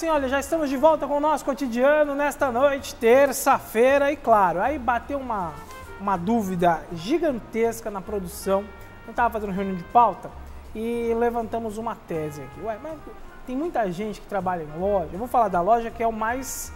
assim, olha, já estamos de volta com o nosso cotidiano nesta noite, terça-feira, e claro, aí bateu uma dúvida gigantesca na produção. Eu estava fazendo reunião de pauta e levantamos uma tese aqui. Ué, mas tem muita gente que trabalha em loja, eu vou falar da loja que é o mais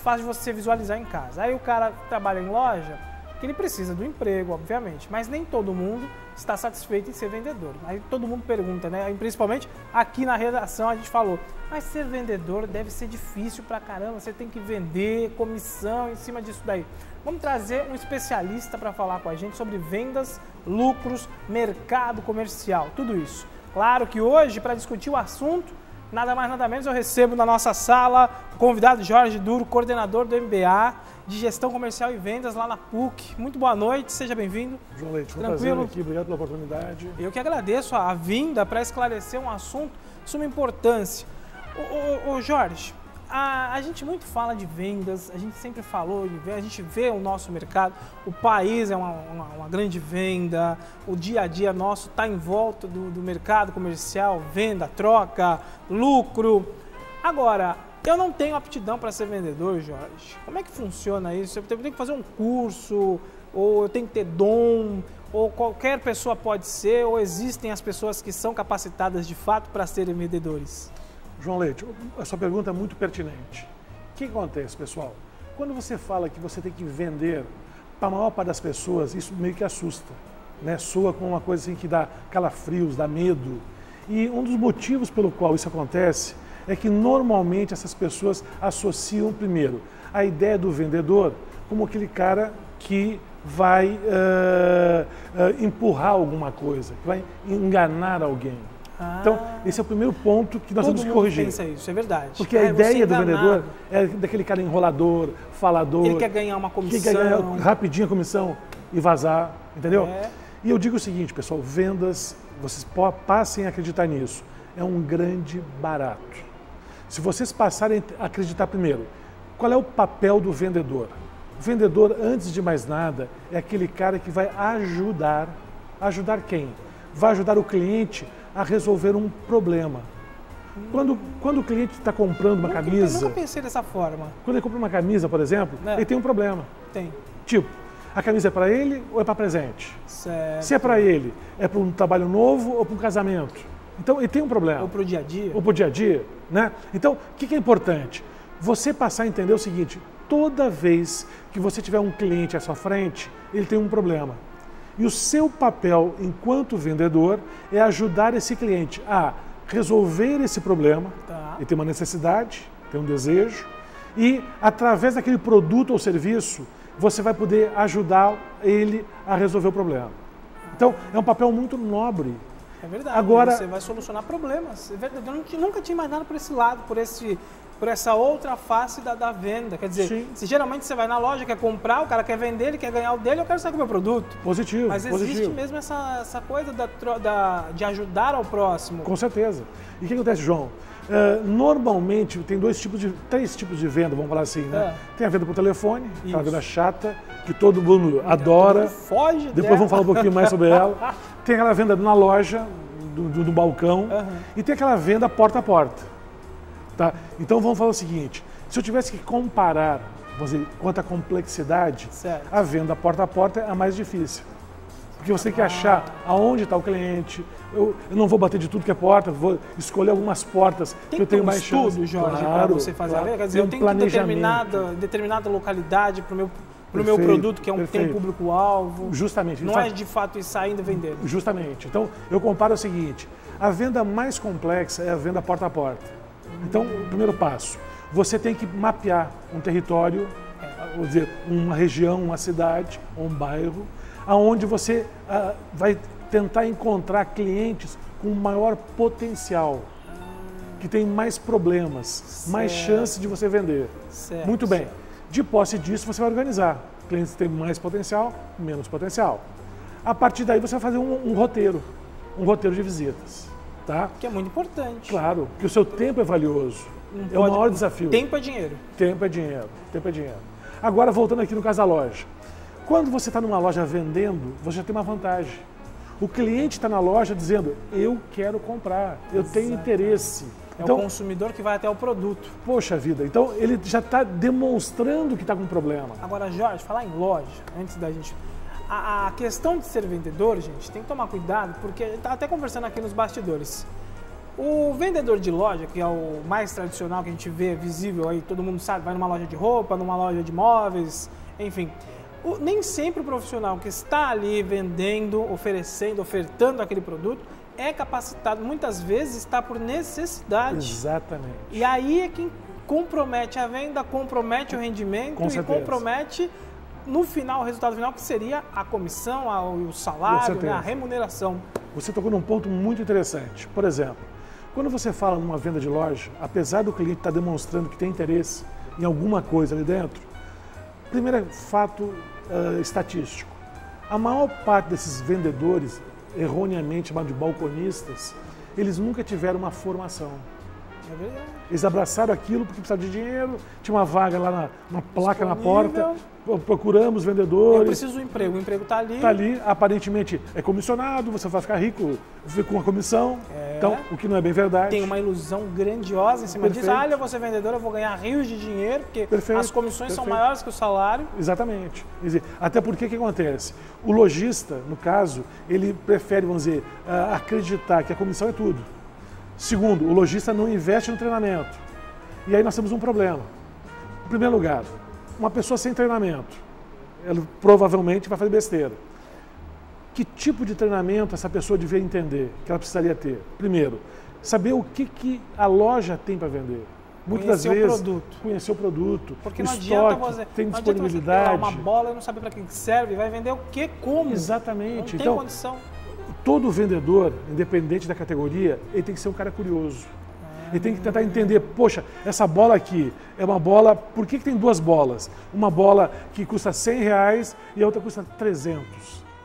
fácil de você visualizar em casa. Aí o cara que trabalha em loja, que ele precisa do emprego, obviamente, mas nem todo mundo está satisfeito em ser vendedor. Aí todo mundo pergunta, né? E principalmente aqui na redação a gente falou, mas ser vendedor deve ser difícil pra caramba, você tem que vender, comissão em cima disso daí. Vamos trazer um especialista para falar com a gente sobre vendas, lucros, mercado comercial, tudo isso. Claro que hoje, para discutir o assunto, nada mais nada menos, eu recebo na nossa sala o convidado Jorge Duro, coordenador do MBA de Gestão Comercial e Vendas lá na PUC. Muito boa noite, seja bem-vindo. João Leite, foi um prazer aqui, obrigado pela oportunidade. Eu que agradeço a vinda para esclarecer um assunto de suma importância. Ô Jorge, a gente muito fala de vendas, a gente sempre falou de vendas, a gente vê o nosso mercado, o país é uma grande venda, o dia a dia nosso está em volta do mercado comercial, venda, troca, lucro. Agora, eu não tenho aptidão para ser vendedor, Jorge. Como é que funciona isso? Eu tenho que fazer um curso, ou eu tenho que ter dom, ou qualquer pessoa pode ser, ou existem as pessoas que são capacitadas de fato para serem vendedores? João Leite, a sua pergunta é muito pertinente. O que acontece, pessoal? Quando você fala que você tem que vender, para a maior parte das pessoas, isso meio que assusta, né? Soa com uma coisa assim que dá calafrios, dá medo. E um dos motivos pelo qual isso acontece é que normalmente essas pessoas associam, primeiro, a ideia do vendedor como aquele cara que vai empurrar alguma coisa, que vai enganar alguém. Então, esse é o primeiro ponto que nós temos que corrigir. Pensa isso, é verdade. Porque a ideia do vendedor é daquele cara enrolador, falador. Ele quer ganhar uma comissão. Ele quer ganhar rapidinho a comissão e vazar, entendeu? E eu digo o seguinte, pessoal, vendas, vocês passem a acreditar nisso, é um grande barato. Se vocês passarem a acreditar primeiro, qual é o papel do vendedor? O vendedor, antes de mais nada, é aquele cara que vai ajudar. Ajudar quem? Vai ajudar o cliente a resolver um problema. Quando o cliente está comprando uma camisa... Eu nunca pensei dessa forma. Quando ele compra uma camisa, por exemplo, ele tem um problema. Tem. Tipo, a camisa é para ele ou é para presente? Certo. Se é para ele, é para um trabalho novo ou para um casamento? Então, ele tem um problema. Ou para o dia a dia. Ou para o dia a dia, né? Então, o que é importante? Você passar a entender o seguinte, toda vez que você tiver um cliente à sua frente, ele tem um problema. E o seu papel enquanto vendedor é ajudar esse cliente a resolver esse problema, ele tem uma necessidade, tem um desejo, e através daquele produto ou serviço, você vai poder ajudar ele a resolver o problema. Então, é um papel muito nobre. É verdade, agora, você vai solucionar problemas. É verdade. Eu nunca tinha imaginado por esse lado, por essa outra face da venda. Quer dizer, se geralmente você vai na loja, quer comprar, o cara quer vender, ele quer ganhar o dele, eu quero sair com o meu produto. Positivo, mas existe mesmo essa coisa de ajudar ao próximo. Com certeza. E o que acontece, João? Normalmente tem três tipos de venda, vamos falar assim, né? Tem a venda por telefone, aquela venda chata, que todo mundo adora. Foge Depois vamos falar um pouquinho mais sobre ela. Tem aquela venda na loja, do balcão, e tem aquela venda porta a porta. Tá? Então vamos falar o seguinte, se eu tivesse que comparar, vamos dizer, quanto à complexidade, a venda porta a porta é a mais difícil. Porque você tem que achar aonde está o cliente, eu não vou bater de tudo que é porta, vou escolher algumas portas que eu tenho mais chance. Tem Jorge, para você fazer a venda? Quer dizer, eu tenho determinada localidade para o meu produto, que tem um público-alvo. Justamente. Não é de fato ir saindo vendendo. Justamente. Então, eu comparo o seguinte, a venda mais complexa é a venda porta a porta. Então, o primeiro passo, você tem que mapear um território, vou dizer, uma região, uma cidade, ou um bairro, aonde você vai tentar encontrar clientes com maior potencial, que tem mais problemas, mais chance de você vender. Muito bem. De posse disso, você vai organizar. Clientes que têm mais potencial, menos potencial. A partir daí, você vai fazer um roteiro de visitas. Tá? Que é muito importante. Claro, porque o seu tempo é valioso. É o maior desafio. Tempo é dinheiro. Tempo é dinheiro. Tempo é dinheiro. Agora, voltando aqui no caso da loja. Quando você está numa loja vendendo, você já tem uma vantagem. O cliente está na loja dizendo, eu quero comprar, eu tenho interesse. É o consumidor que vai até o produto. Poxa vida, então ele já está demonstrando que está com um problema. Agora, Jorge, falar em loja, antes da gente... A questão de ser vendedor, gente, tem que tomar cuidado, porque a gente está até conversando aqui nos bastidores. O vendedor de loja, que é o mais tradicional que a gente vê, visível aí, todo mundo sabe, vai numa loja de roupa, numa loja de móveis, enfim. Nem sempre o profissional que está ali vendendo, oferecendo, ofertando aquele produto é capacitado, muitas vezes está por necessidade. Exatamente. E aí é quem compromete a venda, compromete o rendimento e compromete no final, o resultado final, que seria a comissão, o salário, né, a remuneração. Você tocou num ponto muito interessante. Por exemplo, quando você fala numa venda de loja, apesar do cliente estar demonstrando que tem interesse em alguma coisa ali dentro, primeiro fato estatístico. A maior parte desses vendedores, erroneamente chamados de balconistas, eles nunca tiveram uma formação. É verdade. Eles abraçaram aquilo porque precisavam de dinheiro, tinha uma vaga lá, uma placa na porta, procuramos vendedores. Eu preciso do emprego, o emprego está ali. Está ali, aparentemente é comissionado, você vai ficar rico com a comissão, então o que não é bem verdade. Tem uma ilusão grandiosa em cima disso. Ah, eu vou ser vendedor, eu vou ganhar rios de dinheiro, porque as comissões são maiores que o salário. Exatamente. Até porque o que acontece? O lojista, no caso, ele prefere, vamos dizer, acreditar que a comissão é tudo. Segundo, o lojista não investe no treinamento. E aí nós temos um problema. Em primeiro lugar, uma pessoa sem treinamento, ela provavelmente vai fazer besteira. Que tipo de treinamento essa pessoa devia entender, que ela precisaria ter? Primeiro, saber o que a loja tem para vender. Muitas das vezes, conhecer o produto, porque o não estoque, adianta você, tem não disponibilidade. Adianta você pegar uma bola e não saber para que serve, vai vender o que, como. Exatamente. Não tem condição. Todo vendedor, independente da categoria, ele tem que ser um cara curioso. Ele tem que tentar entender, poxa, essa bola aqui é uma bola, por que tem duas bolas? Uma bola que custa R$100 e a outra custa 300.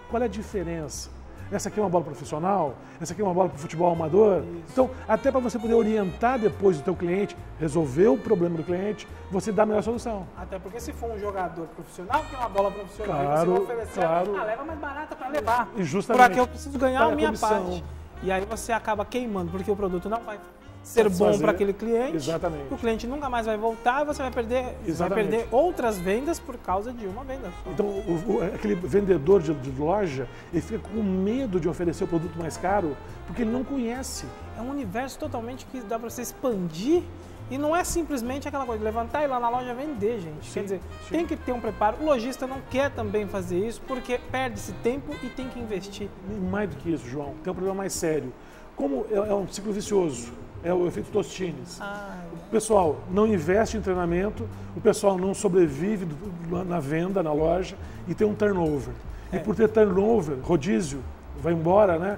Qual é a diferença? Essa aqui é uma bola profissional? Essa aqui é uma bola para futebol amador? Isso. Então, até para você poder orientar depois do teu cliente, resolver o problema do cliente, você dá a melhor solução. Até porque se for um jogador profissional, que é uma bola profissional, claro, e você vai oferecer, leva mais barata para levar. E justamente. Por aqui eu preciso ganhar a minha parte. E aí você acaba queimando, porque o produto não vai ser bom para aquele cliente. Exatamente. O cliente nunca mais vai voltar e você vai perder outras vendas por causa de uma venda só. Então, aquele vendedor de loja, ele fica com medo de oferecer o produto mais caro porque ele não conhece. É um universo totalmente que dá para você expandir e não é simplesmente aquela coisa de levantar e ir lá na loja vender, gente. Quer dizer, tem que ter um preparo. O lojista não quer também fazer isso porque perde-se tempo e tem que investir. E mais do que isso, João, tem um problema mais sério. Como é um ciclo vicioso. É o efeito Tostines. O pessoal não investe em treinamento, o pessoal não sobrevive na venda, na loja, e tem um turnover. E por ter turnover, rodízio, vai embora, né?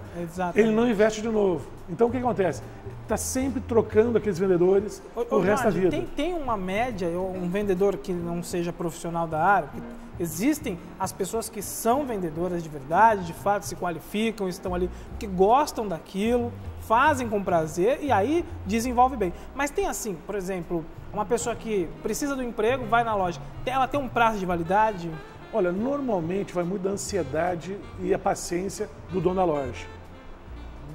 Ele não investe de novo. Então o que acontece? Está sempre trocando aqueles vendedores o resto da vida. Tem uma média, um vendedor que não seja profissional da área, porque existem as pessoas que são vendedoras de verdade, de fato se qualificam, estão ali, que gostam daquilo, fazem com prazer e aí desenvolve bem. Mas tem assim, por exemplo, uma pessoa que precisa do emprego, vai na loja, ela tem um prazo de validade? Olha, normalmente vai muito da ansiedade e a paciência do dono da loja.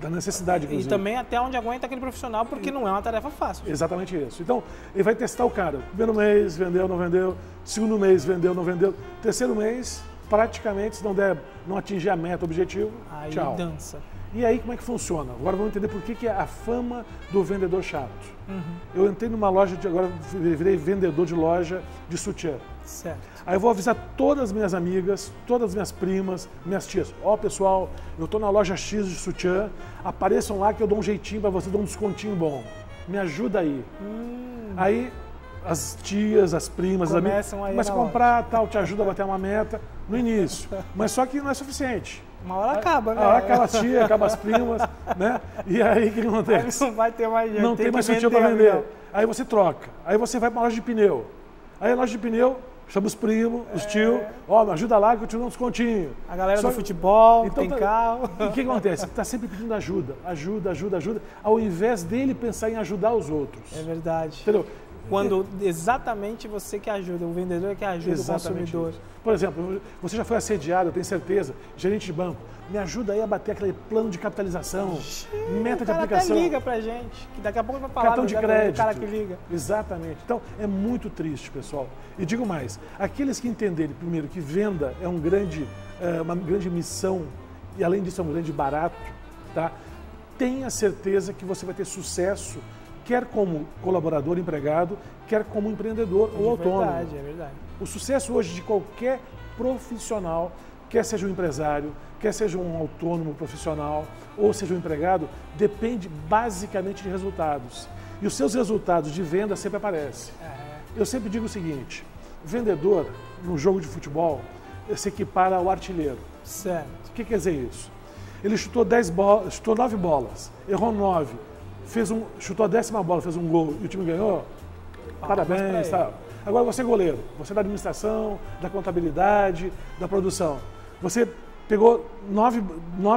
Da necessidade, inclusive. E também até onde aguenta aquele profissional, porque não é uma tarefa fácil. Exatamente isso. Então, ele vai testar o cara. Primeiro mês, vendeu, não vendeu. Segundo mês, vendeu, não vendeu. Terceiro mês, praticamente, se não atingir a meta, o objetivo, aí tchau. Dança. E aí, como é que funciona? Agora vamos entender por que é a fama do vendedor chato. Eu entrei numa loja, agora virei vendedor de loja de sutiã. Certo. Aí eu vou avisar todas as minhas amigas, todas as minhas primas, minhas tias. Ó, pessoal, eu estou na loja X de sutiã, apareçam lá que eu dou um jeitinho para você, dou um descontinho bom. Me ajuda aí. Aí as tias, as primas, as amigas, mas comprar, tal, te ajuda a bater uma meta no início. Mas só que não é suficiente. Uma hora acaba, né? Uma hora acaba as tias, acaba as primas, né? E aí o que acontece? Aí não vai ter mais jeito. Não tem mais sutiã para vender. Aí você troca. Aí você vai para uma loja de pneu. Aí a loja de pneu chama os primos, os tios, ó, me ajuda lá que eu te dou um descontinho. A galera do futebol, então, tem carro. E o que acontece? Está sempre pedindo ajuda, ao invés dele pensar em ajudar os outros. É verdade. Entendeu? Quando exatamente você que ajuda, o vendedor é que ajuda Exatamente o consumidor. isso. Por exemplo, você já foi assediado, eu tenho certeza, gerente de banco, me ajuda aí a bater aquele plano de capitalização, meta de O cara aplicação. até liga pra gente, que daqui a pouco vai falar Cartão de do crédito. cara que liga. Exatamente. Então, é muito triste, pessoal. E digo mais, aqueles que entenderem, primeiro, que venda é uma grande missão e, além disso, é um grande barato, tá? Tenha certeza que você vai ter sucesso, quer como colaborador, empregado, quer como empreendedor ou autônomo. É verdade. O sucesso hoje de qualquer profissional, quer seja um empresário, quer seja um autônomo profissional ou seja um empregado, depende basicamente de resultados. E os seus resultados de venda sempre aparecem. Eu sempre digo o seguinte, vendedor no jogo de futebol se equipara ao artilheiro. Certo. O que quer dizer isso? Ele chutou 9 bolas, errou 9, chutou a 10ª bola, fez um gol e o time ganhou, parabéns, tá? Agora você é goleiro, você é da administração, da contabilidade, da produção. Você pegou 9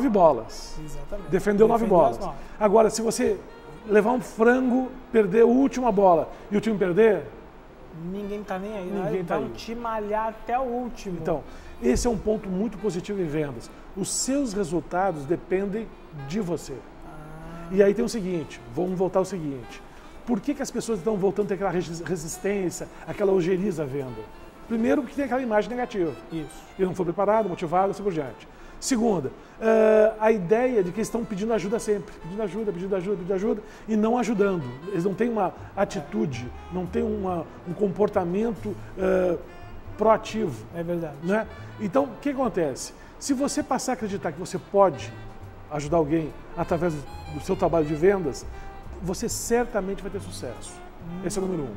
bolas, Exatamente. defendeu 9 bolas. Agora, se você levar um frango, perder a última bola e o time perder, ninguém tá nem aí, ninguém tá vão te malhar até o último. Então, esse é um ponto muito positivo em vendas. Os seus resultados dependem de você. E aí tem o seguinte, vamos voltar ao seguinte. Por que as pessoas estão voltando a ter aquela resistência, aquela ojeriza à venda? Primeiro, porque tem aquela imagem negativa. Isso. Ele não foi preparado, motivado, assim por diante. Segunda, a ideia de que eles estão pedindo ajuda sempre. Pedindo ajuda e não ajudando. Eles não têm uma atitude, não têm um comportamento proativo. É verdade. Né? Então, o que acontece? Se você passar a acreditar que você pode ajudar alguém através do seu trabalho de vendas, você certamente vai ter sucesso. Esse é o número 1.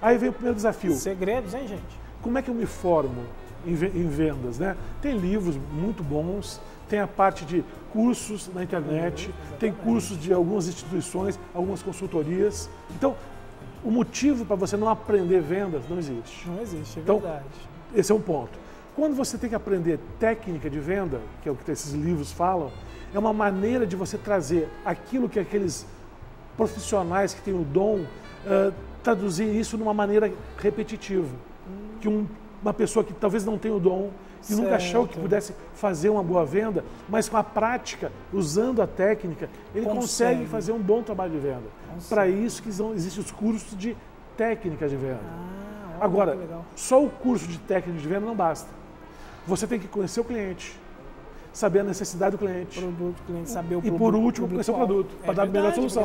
Aí vem o primeiro desafio. Segredos, hein, gente? Como é que eu me formo em vendas, né? Tem livros muito bons, tem a parte de cursos na internet, tem cursos de algumas instituições, algumas consultorias. Então, o motivo para você não aprender vendas não existe. Não existe, é então, verdade. Esse é um ponto. Quando você tem que aprender técnica de venda, que é o que esses livros falam, é uma maneira de você trazer aquilo que aqueles profissionais que têm o dom, traduzir isso numa maneira repetitiva. Que uma pessoa que talvez não tenha o dom, que nunca achou que pudesse fazer uma boa venda, mas com a prática, usando a técnica, ele consegue fazer um bom trabalho de venda. Para isso que existem os cursos de técnica de venda. Agora, só o curso de técnica de venda não basta. Você tem que conhecer o cliente, saber a necessidade do cliente. Produto, cliente, saber o produto. E por último, conhecer o produto, para dar a melhor solução.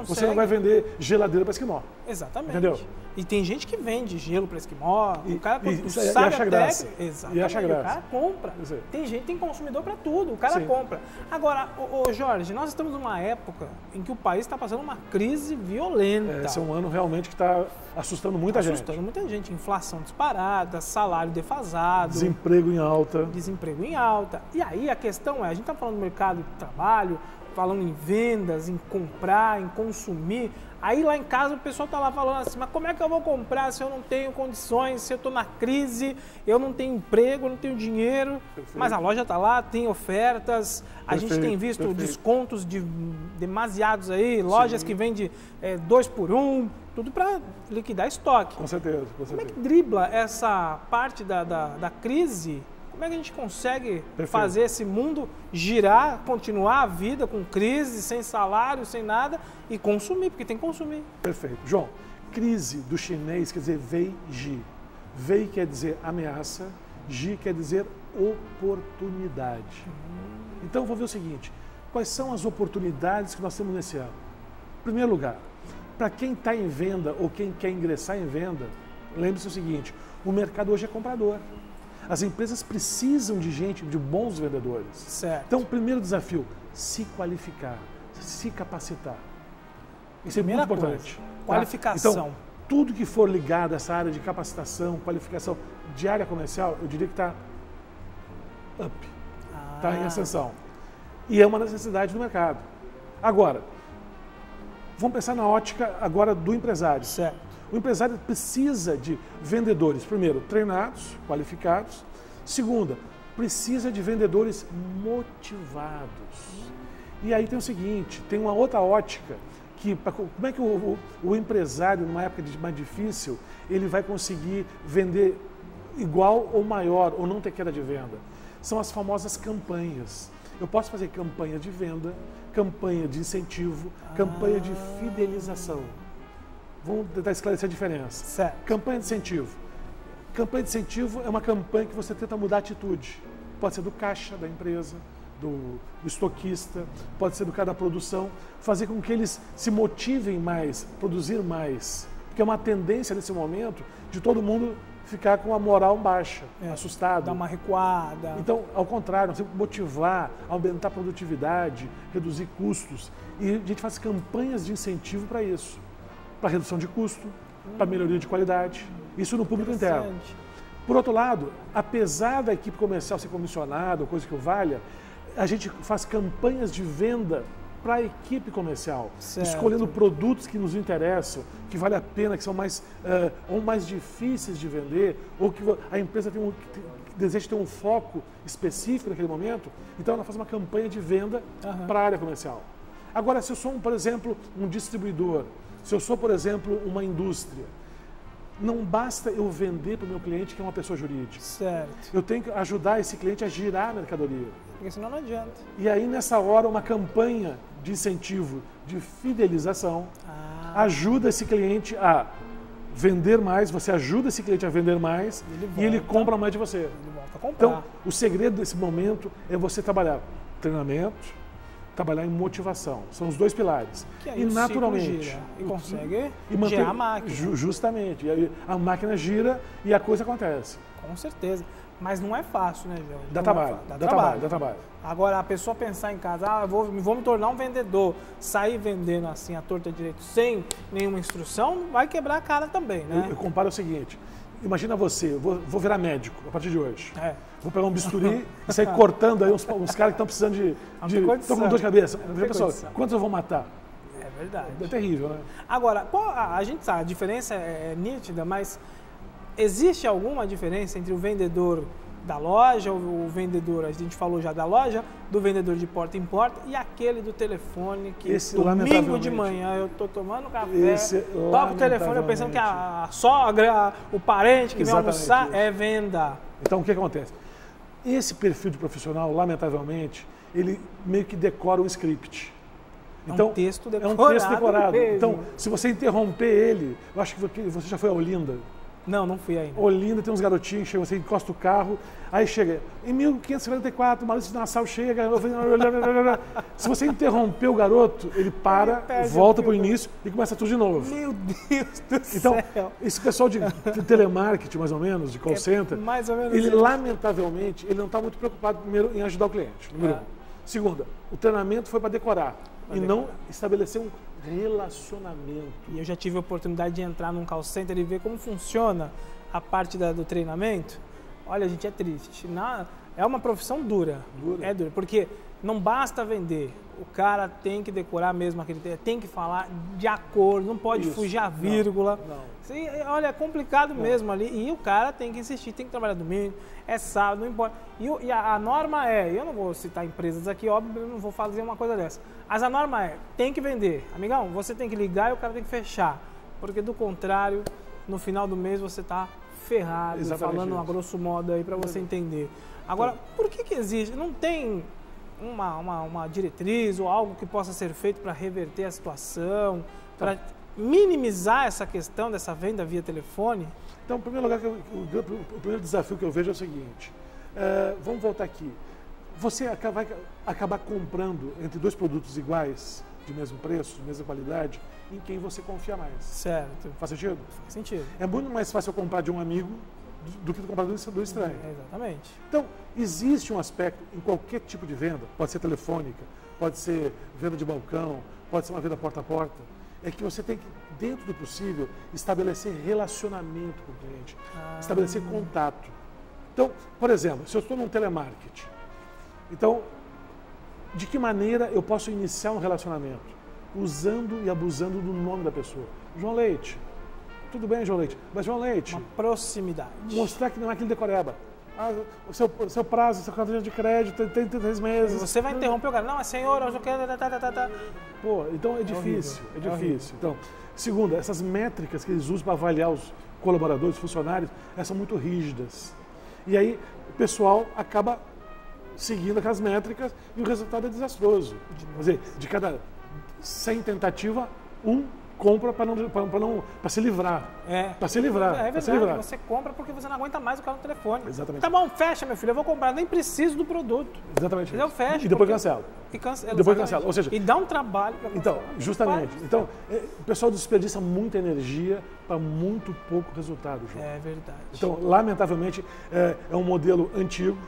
Você não vai vender geladeira para esquimó. Exatamente. Entendeu? E tem gente que vende gelo para esquimó, o cara sabe e acha graça. Exatamente. E acha graça. O cara compra. Tem gente, tem consumidor para tudo, o cara compra. Agora, Jorge, nós estamos numa época em que o país está passando uma crise violenta. Esse é um ano realmente que está assustando muita gente. Assustando muita gente. Inflação disparada, salário defasado. Desemprego em alta. Desemprego em alta. E aí a questão é, a gente está falando do mercado de trabalho, falando em vendas, em comprar, em consumir. Aí lá em casa o pessoal está lá falando assim, mas como é que eu vou comprar se eu não tenho condições, se eu estou na crise, eu não tenho emprego, eu não tenho dinheiro. Perfeito. Mas a loja está lá, tem ofertas, a gente tem visto descontos demasiados aí, lojas que vendem 2 por 1, tudo para liquidar estoque. Com certeza. Como é que dribla essa parte da crise? Como é que a gente consegue fazer esse mundo girar, continuar a vida com crise, sem salário, sem nada e consumir, porque tem que consumir. Perfeito. João, crise do chinês quer dizer Wei-ji. Wei quer dizer ameaça, Ji quer dizer oportunidade. Então, vou ver o seguinte, quais são as oportunidades que nós temos nesse ano? Em primeiro lugar, para quem está em venda ou quem quer ingressar em venda, lembre-se o seguinte, o mercado hoje é comprador. As empresas precisam de gente, de bons vendedores. Certo. Então, o primeiro desafio, se qualificar, se capacitar. Isso é muito importante. Qualificação. Então, tudo que for ligado a essa área de capacitação, qualificação de área comercial, eu diria que está up, está em ascensão. E é uma necessidade do mercado. Agora, vamos pensar na ótica agora do empresário. Certo. O empresário precisa de vendedores, primeiro, treinados, qualificados. Segunda, precisa de vendedores motivados. E aí tem o seguinte, tem uma outra ótica, como é que o empresário, numa época mais difícil, ele vai conseguir vender igual ou maior, ou não ter queda de venda? São as famosas campanhas. Eu posso fazer campanha de venda, campanha de incentivo, campanha de fidelização. Vamos tentar esclarecer a diferença. Certo. Campanha de incentivo. Campanha de incentivo é uma campanha que você tenta mudar a atitude. Pode ser do caixa da empresa, do estoquista, pode ser do cara da produção, fazer com que eles se motivem mais, produzir mais. Porque é uma tendência nesse momento de todo mundo ficar com a moral baixa, assustado. Dar uma recuada. Então, ao contrário, nós temos que motivar, aumentar a produtividade, reduzir custos. E a gente faz campanhas de incentivo para isso. Para redução de custo, para melhoria de qualidade. Isso no público interno. Por outro lado, apesar da equipe comercial ser comissionada, ou coisa que o valha, a gente faz campanhas de venda para a equipe comercial, escolhendo produtos que nos interessam, que vale a pena, que são mais ou mais difíceis de vender, ou que a empresa deseja ter um foco específico naquele momento. Então ela faz uma campanha de venda para a área comercial. Agora, se eu sou, por exemplo, um distribuidor, se eu sou, por exemplo, uma indústria, não basta eu vender para o meu cliente, que é uma pessoa jurídica. Certo. Eu tenho que ajudar esse cliente a girar a mercadoria. Porque senão não adianta. E aí, nessa hora, uma campanha de incentivo, de fidelização, ajuda esse cliente a vender mais, você ajuda esse cliente a vender mais e ele compra mais de você. Ele volta a comprar. Então, o segredo desse momento é você trabalhar treinamento, trabalhar em motivação. São os dois pilares. Que aí e o naturalmente. gira, e consegue manter, gerar a máquina. Justamente. E aí a máquina gira e a coisa acontece. Com certeza. Mas não é fácil, né, João? Dá trabalho. Dá trabalho. Agora, a pessoa pensar em casa, vou me tornar um vendedor, sair vendendo assim a torta direito sem nenhuma instrução, vai quebrar a cara também, né? Eu comparo o seguinte. Imagina você, vou virar médico a partir de hoje. Vou pegar um bisturi e sair cortando aí uns caras que estão precisando de estão com dor de cabeça. Pessoal, quantos eu vou matar? É verdade. É terrível, né? Agora, a gente sabe, a diferença é nítida, mas existe alguma diferença entre o vendedor da loja, o vendedor, a gente falou já da loja, do vendedor de porta em porta e aquele do telefone que domingo de manhã eu tô tomando café, toco o telefone eu pensando que a sogra, o parente que vem almoçar é venda. Então o que acontece? Esse perfil de profissional, lamentavelmente, ele meio que decora o script. Então, é um texto decorado. É um texto decorado. Então, se você interromper ele, eu acho que você já foi a Olinda. Não fui ainda. Olinda tem uns garotinhos, chega, você encosta o carro, aí chega, em 1544, Maurício Nassau chega, se você interromper o garoto, ele para, volta para o início e começa tudo de novo. Meu Deus do céu! Então, esse pessoal de telemarketing, mais ou menos, de call center, mais ou menos ele lamentavelmente, ele não está muito preocupado, primeiro, em ajudar o cliente, número 1. Segunda, o treinamento foi para decorar e não estabelecer um relacionamento. E eu já tive a oportunidade de entrar num call center e ver como funciona a parte do treinamento. Olha, gente, é triste. É uma profissão dura. É dura, porque não basta vender. O cara tem que decorar mesmo aquele texto, tem que falar de acordo, não pode fugir a vírgula. Olha, é complicado mesmo ali. E o cara tem que insistir, tem que trabalhar domingo, é sábado, não importa. E a norma eu não vou citar empresas aqui, óbvio, eu não vou fazer uma coisa dessa. Mas a norma tem que vender. Amigão, você tem que ligar e o cara tem que fechar. Porque do contrário, no final do mês você está ferrado. Exatamente, falando a grosso modo aí para você entender. Agora, por que existe? Não tem uma diretriz ou algo que possa ser feito para reverter a situação, para minimizar essa questão dessa venda via telefone? Então, em primeiro lugar, o primeiro desafio que eu vejo é o seguinte, vamos voltar aqui, você vai acabar comprando entre dois produtos iguais, de mesmo preço, de mesma qualidade, em quem você confia mais. Certo. Faz sentido? Faz sentido. É muito mais fácil eu comprar de um amigo do que comprar do estranho. Exatamente. Então, existe um aspecto em qualquer tipo de venda, pode ser telefônica, pode ser venda de balcão, pode ser uma venda porta a porta, é que você tem que, dentro do possível, estabelecer relacionamento com o cliente, estabelecer contato. Então, por exemplo, se eu estou num telemarketing, então, de que maneira eu posso iniciar um relacionamento? Usando e abusando do nome da pessoa. João Leite. Tudo bem, João Leite. Mas, João Leite... Uma proximidade. Mostrar que não é aquele decoreba. o seu prazo, seu cartão de crédito tem 3 meses. Você vai interromper o cara. Não, senhor, eu quero... Pô, então é difícil, é difícil. Então, segundo, essas métricas que eles usam para avaliar os colaboradores, funcionários, elas são muito rígidas. E aí o pessoal acaba seguindo aquelas métricas e o resultado é desastroso. Quer dizer, de cada 100 tentativas, compra para se livrar. Para se livrar. É verdade, se livrar. Você compra porque você não aguenta mais o cara no telefone. Exatamente. Tá bom, fecha, meu filho, eu vou comprar, nem preciso do produto. Exatamente. Mas eu fecho. E depois cancela. Depois cancela. Ou seja, e dá um trabalho para então, justamente. Então, o pessoal desperdiça muita energia para muito pouco resultado, João. É verdade. Então, lamentavelmente, é um modelo antigo,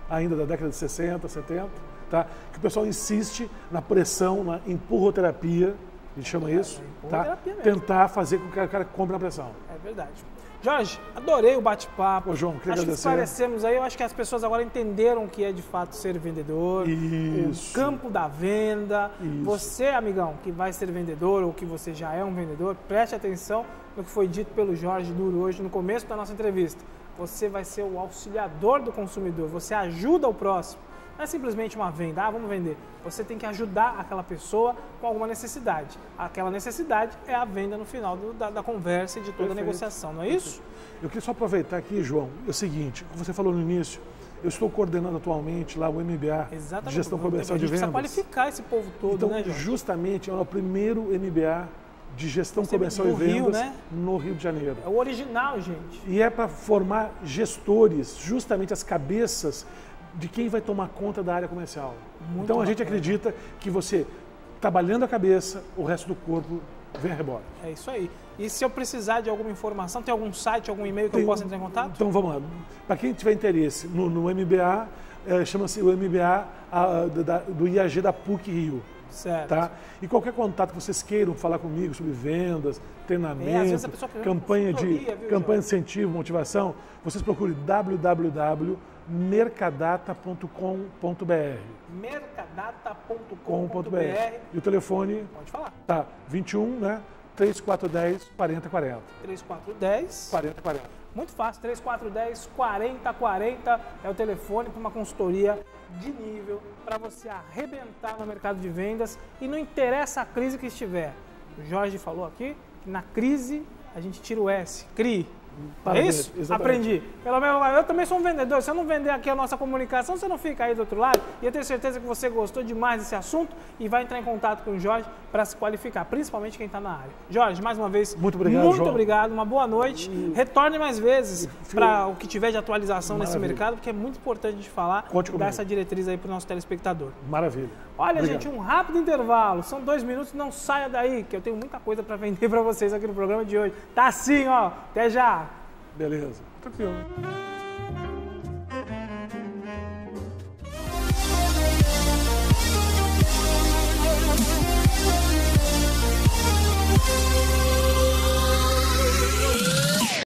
ainda da década de 60, 70, tá? Que o pessoal insiste na pressão, na empurroterapia, a gente chama isso, tá? Tentar fazer com que o cara compre na pressão. É verdade. Jorge, adorei o bate-papo. Ô, João, queria acho agradecer. Que esclarecemos aí, eu acho que as pessoas agora entenderam o que é de fato ser vendedor, isso. O campo da venda. Isso. Você, amigão, que vai ser vendedor ou que você já é um vendedor, preste atenção no que foi dito pelo Jorge Duro hoje no começo da nossa entrevista. Você vai ser o auxiliador do consumidor, você ajuda o próximo. Não é simplesmente uma venda, vamos vender. Você tem que ajudar aquela pessoa com alguma necessidade. Aquela necessidade é a venda no final da conversa e de toda a negociação, não é isso? Eu queria só aproveitar aqui, João, é o seguinte, como você falou no início, eu estou coordenando atualmente lá o MBA de Gestão Comercial de Vendas. A gente precisa qualificar esse povo todo, então, né, Jorge? Justamente é o primeiro MBA de Gestão Comercial e Vendas Rio, né? No Rio de Janeiro. É o original, gente. E é para formar gestores, justamente as cabeças de quem vai tomar conta da área comercial. Muito então a gente acredita que você, trabalhando a cabeça, o resto do corpo vem a rebote. É isso aí. E se eu precisar de alguma informação, tem algum site, algum e-mail que eu possa entrar em contato? Então vamos lá. Para quem tiver interesse no MBA, chama-se o MBA do IAG da PUC Rio. Certo. Tá? E qualquer contato que vocês queiram falar comigo sobre vendas, treinamento, campanha de incentivo, motivação, vocês procurem www.mercadata.com.br. Mercadata.com.br. E o telefone? Pode falar. Tá, 21, né? 3410 4040. 3410 4040. Muito fácil, 3410 4040 é o telefone para uma consultoria de nível para você arrebentar no mercado de vendas e não interessa a crise que estiver. O Jorge falou aqui que na crise a gente tira o S, CRI. É isso? Exatamente. Aprendi. Pelo menos eu também sou um vendedor. Se eu não vender aqui a nossa comunicação, você não fica aí do outro lado. E eu tenho certeza que você gostou demais desse assunto e vai entrar em contato com o Jorge para se qualificar, principalmente quem está na área. Jorge, mais uma vez, muito obrigado, muito João. Obrigado, uma boa noite. Retorne mais vezes para o que tiver de atualização nesse mercado, porque é muito importante de falar e dar essa diretriz aí para o nosso telespectador. Maravilha. Olha, obrigado. Gente, um rápido intervalo. São 2 minutos, não saia daí, que eu tenho muita coisa para vender para vocês aqui no programa de hoje. Tá assim, ó. Até já. Beleza. Tranquilo.